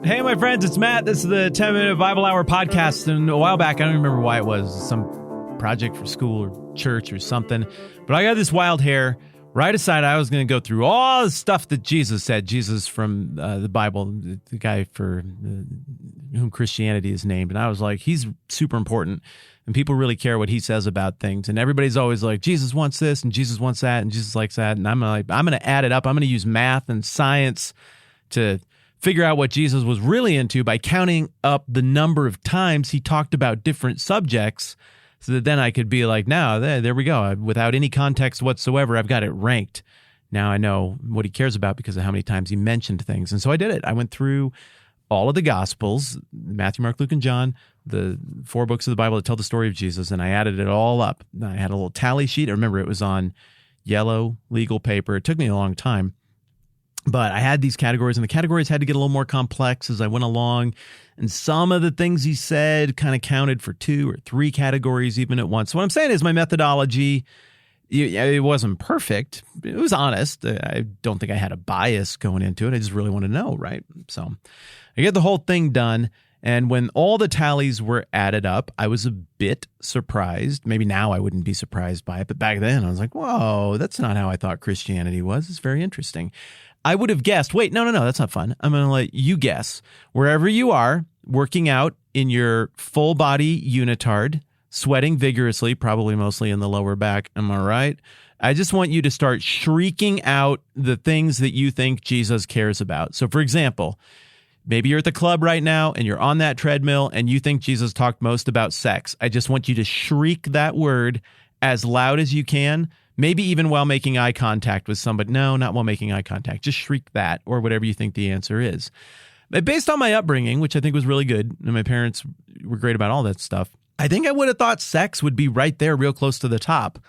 Hey, my friends, it's Matt. This is the 10-Minute Bible Hour podcast. And a while back, I don't remember why it was, some project for school or church or something, but I got this wild hair. Right aside, I was going to go through all the stuff that Jesus said. Jesus from the Bible, the guy for whom Christianity is named. And I was like, he's super important. And people really care what he says about things. And everybody's always like, Jesus wants this and Jesus wants that and Jesus likes that. And I'm like, I'm going to add it up. I'm going to use math and science to figure out what Jesus was really into by counting up the number of times he talked about different subjects, so that then I could be like, now, there we go. Without any context whatsoever, I've got it ranked. Now I know what he cares about because of how many times he mentioned things. And so I did it. I went through all of the Gospels, Matthew, Mark, Luke, and John, the 4 books of the Bible that tell the story of Jesus, and I added it all up. I had a little tally sheet. I remember it was on yellow legal paper. It took me a long time. But I had these categories, and the categories had to get a little more complex as I went along. And some of the things he said kind of counted for 2 or 3 categories even at once. So what I'm saying is my methodology, it wasn't perfect. It was honest. I don't think I had a bias going into it. I just really wanted to know, right? So I get the whole thing done. And when all the tallies were added up, I was a bit surprised. Maybe now I wouldn't be surprised by it. But back then I was like, whoa, that's not how I thought Christianity was. It's very interesting. I would have guessed, wait, no, that's not fun. I'm going to let you guess. Wherever you are, working out in your full body unitard, sweating vigorously, probably mostly in the lower back, am I right? I just want you to start shrieking out the things that you think Jesus cares about. So for example, maybe you're at the club right now and you're on that treadmill and you think Jesus talked most about sex. I just want you to shriek that word as loud as you can. Maybe even while making eye contact with somebody. No, not while making eye contact. Just shriek that or whatever you think the answer is. But based on my upbringing, which I think was really good, and my parents were great about all that stuff, I think I would have thought sex would be right there real close to the top.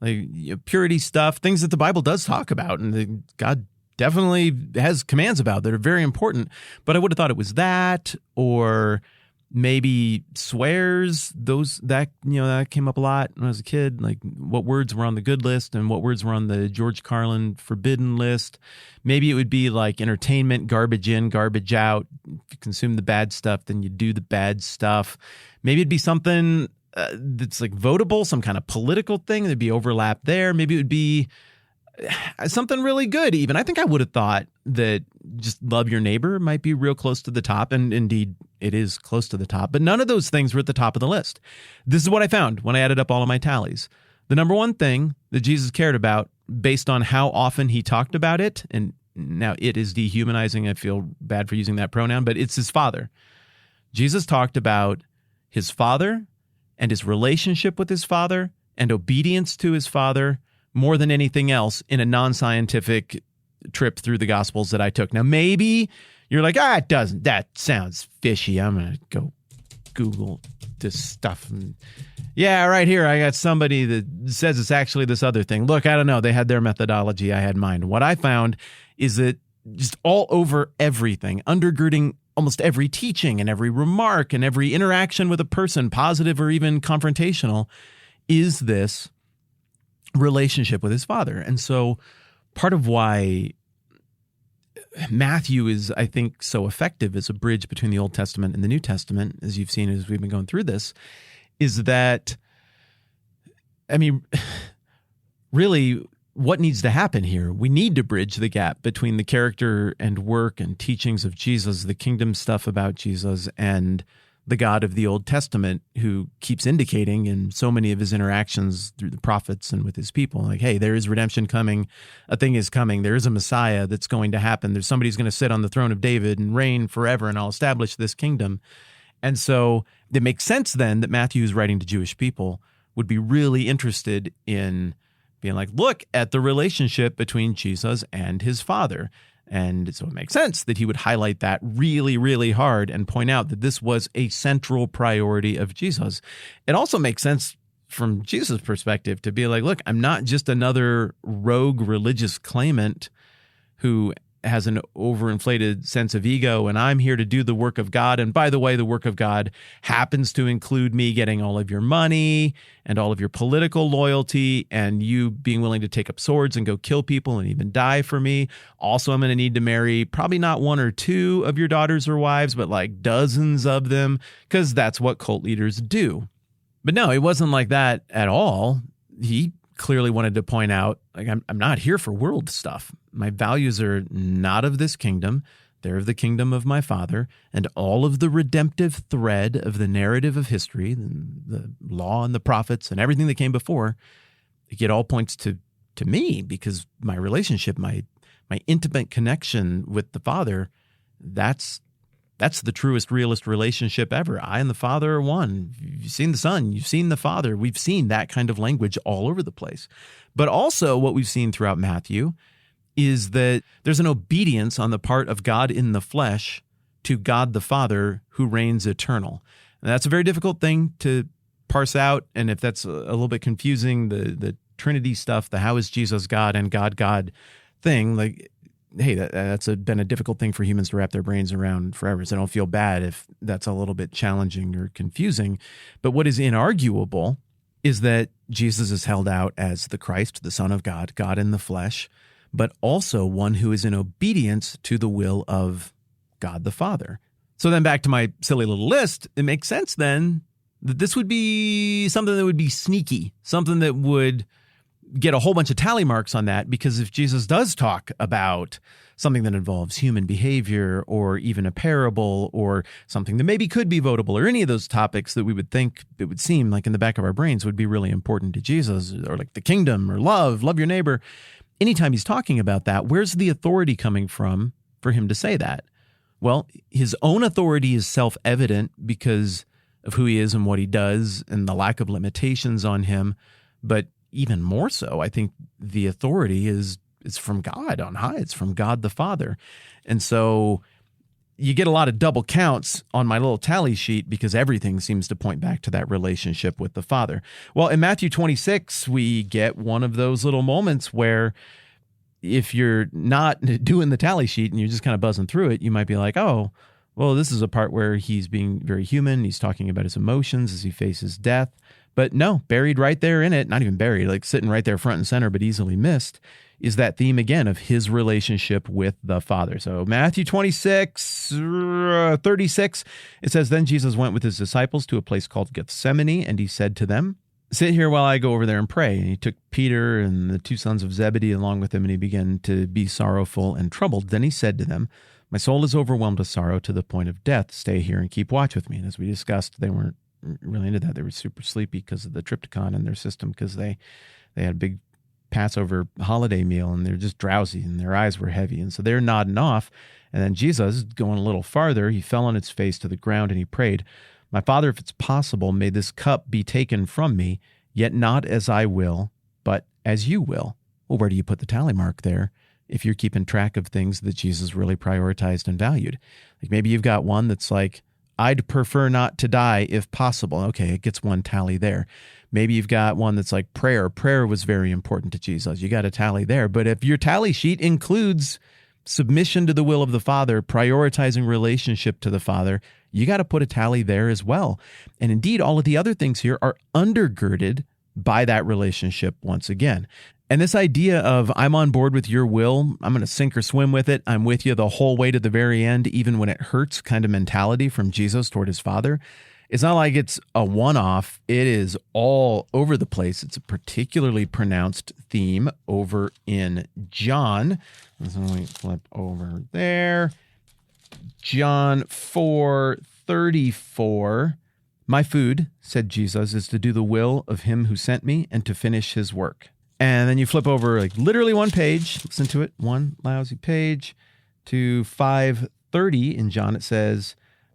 Like purity stuff, things that the Bible does talk about and that God definitely has commands about that are very important. But I would have thought it was that, or maybe swears, that came up a lot when I was a kid, like what words were on the good list and what words were on the George Carlin forbidden list. Maybe it would be like entertainment, garbage in, garbage out. If you consume the bad stuff, then you do the bad stuff. Maybe it'd be something that's like votable, some kind of political thing. There'd be overlap there. Maybe it would be something really good even. I think I would have thought that just love your neighbor might be real close to the top, and indeed it is close to the top, but none of those things were at the top of the list. This is what I found when I added up all of my tallies. The number one thing that Jesus cared about based on how often he talked about it, and now it is dehumanizing, I feel bad for using that pronoun, but it's his Father. Jesus talked about his Father and his relationship with his Father and obedience to his Father more than anything else in a non-scientific trip through the Gospels that I took. Now, maybe you're like, that sounds fishy. I'm going to go Google this stuff. And yeah, right here, I got somebody that says it's actually this other thing. Look, I don't know. They had their methodology. I had mine. What I found is that just all over everything, undergirding almost every teaching and every remark and every interaction with a person, positive or even confrontational, is this relationship with his Father. And so part of why Matthew is, I think, so effective as a bridge between the Old Testament and the New Testament, as you've seen as we've been going through this, is that, I mean, really, what needs to happen here? We need to bridge the gap between the character and work and teachings of Jesus, the kingdom stuff about Jesus, and the God of the Old Testament, who keeps indicating in so many of his interactions through the prophets and with his people, like, hey, there is redemption coming. A thing is coming. There is a Messiah that's going to happen. There's somebody who's going to sit on the throne of David and reign forever, and I'll establish this kingdom. And so it makes sense then that Matthew, who's writing to Jewish people, would be really interested in being like, look at the relationship between Jesus and his Father. And so it makes sense that he would highlight that really, really hard and point out that this was a central priority of Jesus. It also makes sense from Jesus' perspective to be like, look, I'm not just another rogue religious claimant who has an overinflated sense of ego, and I'm here to do the work of God. And by the way, the work of God happens to include me getting all of your money and all of your political loyalty, and you being willing to take up swords and go kill people and even die for me. Also, I'm going to need to marry probably not one or two of your daughters or wives, but like dozens of them, because that's what cult leaders do. But no, it wasn't like that at all. He clearly wanted to point out, like, I'm not here for world stuff. My values are not of this kingdom. They're of the kingdom of my Father, and all of the redemptive thread of the narrative of history, the law and the prophets and everything that came before, it all points to me, because my relationship, my intimate connection with the Father, that's the truest, realest relationship ever. I and the Father are one. You've seen the Son. You've seen the Father. We've seen that kind of language all over the place. But also what we've seen throughout Matthew is that there's an obedience on the part of God in the flesh to God the Father who reigns eternal. And that's a very difficult thing to parse out. And if that's a little bit confusing, the Trinity stuff, the how is Jesus God and God thing, like, hey, that's been a difficult thing for humans to wrap their brains around forever. So I don't feel bad if that's a little bit challenging or confusing. But what is inarguable is that Jesus is held out as the Christ, the Son of God, God in the flesh, but also one who is in obedience to the will of God the Father. So then back to my silly little list, it makes sense then that this would be something that would be sneaky, something that would get a whole bunch of tally marks on that, because if Jesus does talk about something that involves human behavior or even a parable or something that maybe could be votable or any of those topics that we would think, it would seem like in the back of our brains would be really important to Jesus, or like the kingdom or love your neighbor. Anytime he's talking about that, where's the authority coming from for him to say that? Well, his own authority is self-evident because of who he is and what he does and the lack of limitations on him. But even more so, I think the authority is from God on high. It's from God the Father. And so you get a lot of double counts on my little tally sheet because everything seems to point back to that relationship with the Father. Well, in Matthew 26, we get one of those little moments where if you're not doing the tally sheet and you're just kind of buzzing through it, you might be like, oh, well, this is a part where he's being very human. He's talking about his emotions as he faces death. But no, buried right there in it, not even buried, like sitting right there front and center, but easily missed, is that theme again of his relationship with the Father. So Matthew 26, 36, it says, "Then Jesus went with his disciples to a place called Gethsemane, and he said to them, 'Sit here while I go over there and pray.' And he took Peter and the two sons of Zebedee along with him, and he began to be sorrowful and troubled. Then he said to them, 'My soul is overwhelmed with sorrow to the point of death. Stay here and keep watch with me.' And as we discussed, they weren't really into that. They were super sleepy because of the tryptophan in their system, because they had a big Passover holiday meal, and they're just drowsy and their eyes were heavy. And so they're nodding off. And then Jesus, going a little farther, he fell on his face to the ground and he prayed, 'My Father, if it's possible, may this cup be taken from me, yet not as I will, but as you will.'" Well, where do you put the tally mark there if you're keeping track of things that Jesus really prioritized and valued? Like maybe you've got one that's like, "I'd prefer not to die if possible." Okay, it gets one tally there. Maybe you've got one that's like prayer. Prayer was very important to Jesus. You got a tally there. But if your tally sheet includes submission to the will of the Father, prioritizing relationship to the Father, you got to put a tally there as well. And indeed, all of the other things here are undergirded by that relationship once again. And this idea of I'm on board with your will, I'm going to sink or swim with it, I'm with you the whole way to the very end, even when it hurts kind of mentality from Jesus toward his Father, it's not like it's a one-off. It is all over the place. It's a particularly pronounced theme over in John. So let me flip over there. John 4:34. "My food," said Jesus, "is to do the will of him who sent me and to finish his work." And then you flip over like literally one page, listen to it, one lousy page, to 5:30 in John. It says,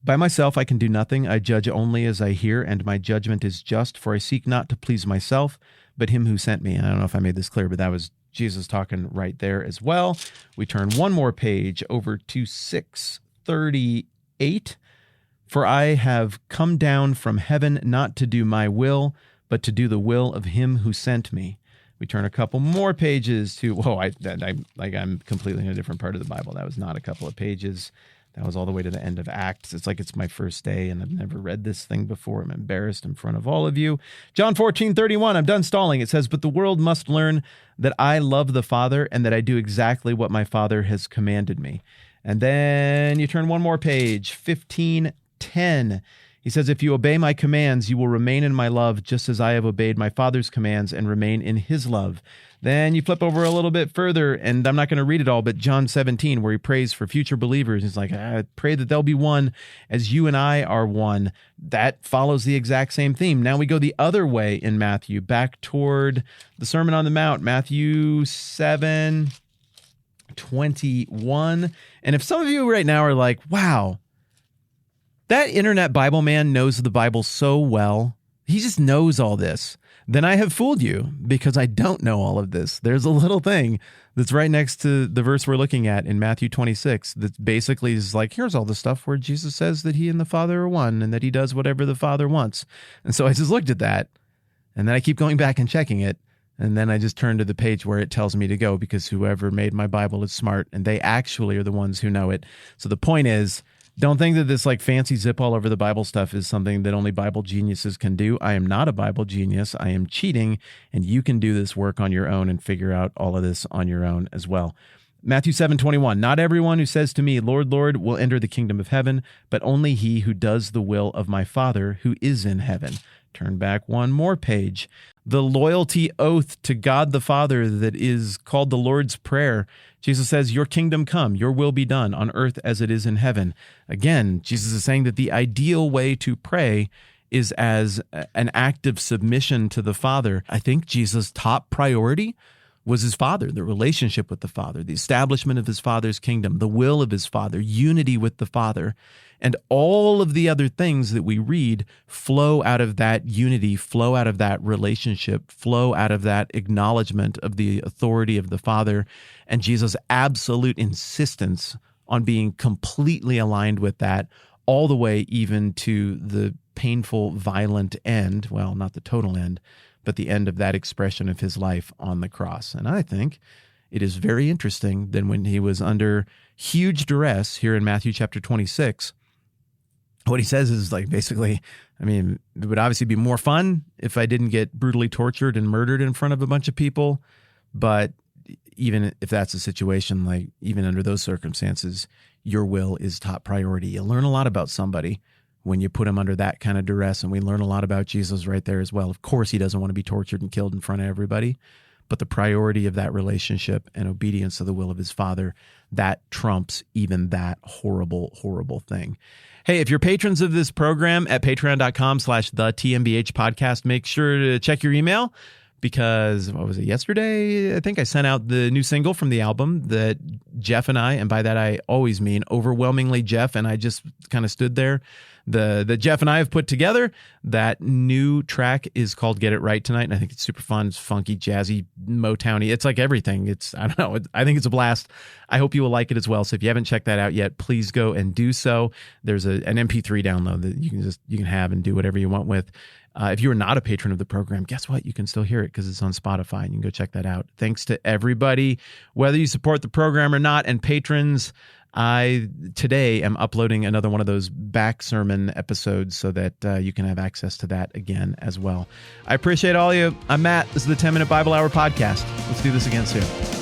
"By myself I can do nothing. I judge only as I hear, and my judgment is just, for I seek not to please myself, but him who sent me." And I don't know if I made this clear, but that was Jesus talking right there as well. We turn one more page over to 6:38. "For I have come down from heaven not to do my will, but to do the will of him who sent me. We turn a couple more pages to, I'm completely in a different part of the Bible. That was not a couple of pages. That was all the way to the end of Acts. It's like it's my first day and I've never read this thing before. I'm embarrassed in front of all of you. John 14:31, I'm done stalling. It says, but the world must learn that I love the Father and that I do exactly what my Father has commanded me. And then you turn one more page, 15:10. He says, if you obey my commands, you will remain in my love, just as I have obeyed my Father's commands and remain in his love. Then you flip over a little bit further, and I'm not going to read it all, but John 17, where he prays for future believers. He's like, I pray that they'll be one as you and I are one. That follows the exact same theme. Now we go the other way in Matthew, back toward the Sermon on the Mount, Matthew 7:21. And if some of you right now are like, wow, that internet Bible man knows the Bible so well, he just knows all this, then I have fooled you because I don't know all of this. There's a little thing that's right next to the verse we're looking at in Matthew 26 that basically is like, here's all the stuff where Jesus says that he and the Father are one and that he does whatever the Father wants. And so I just looked at that, and then I keep going back and checking it, and then I just turn to the page where it tells me to go because whoever made my Bible is smart, and they actually are the ones who know it. So the point is, don't think that this like fancy zip all over the Bible stuff is something that only Bible geniuses can do. I am not a Bible genius. I am cheating, and you can do this work on your own and figure out all of this on your own as well. Matthew 7:21, not everyone who says to me, Lord, Lord, will enter the kingdom of heaven, but only he who does the will of my Father who is in heaven. Turn back one more page. The loyalty oath to God the Father that is called the Lord's Prayer. Jesus says, your kingdom come, your will be done on earth as it is in heaven. Again, Jesus is saying that the ideal way to pray is as an act of submission to the Father. I think Jesus' top priority was his Father, the relationship with the Father, the establishment of his Father's kingdom, the will of his Father, unity with the Father. And all of the other things that we read flow out of that unity, flow out of that relationship, flow out of that acknowledgement of the authority of the Father, and Jesus' absolute insistence on being completely aligned with that, all the way even to the painful, violent end, well, not the total end, but the end of that expression of his life on the cross. And I think it is very interesting that when he was under huge duress here in Matthew chapter 26, what he says is like, basically, I mean, it would obviously be more fun if I didn't get brutally tortured and murdered in front of a bunch of people. But even if that's the situation, like even under those circumstances, your will is top priority. You learn a lot about somebody when you put him under that kind of duress. And we learn a lot about Jesus right there as well. Of course, he doesn't want to be tortured and killed in front of everybody, but the priority of that relationship and obedience to the will of his Father, that trumps even that horrible, horrible thing. Hey, if you're patrons of this program at patreon.com/the TMBH podcast, make sure to check your email because, what was it, yesterday? I think I sent out the new single from the album that Jeff and I, and by that I always mean overwhelmingly Jeff, and I just kind of stood there. The Jeff and I have put together. That new track is called Get It Right Tonight, and I think it's super fun. It's funky, jazzy, Motowny. It's like everything. I don't know. I think it's a blast. I hope you will like it as well. So if you haven't checked that out yet, please go and do so. There's an MP3 download that you can have and do whatever you want with. If you are not a patron of the program, guess what? You can still hear it because it's on Spotify, and you can go check that out. Thanks to everybody, whether you support the program or not, and patrons. I today am uploading another one of those back sermon episodes so that you can have access to that again as well. I appreciate all of you. I'm Matt. This is the 10-Minute Bible Hour podcast. Let's do this again soon.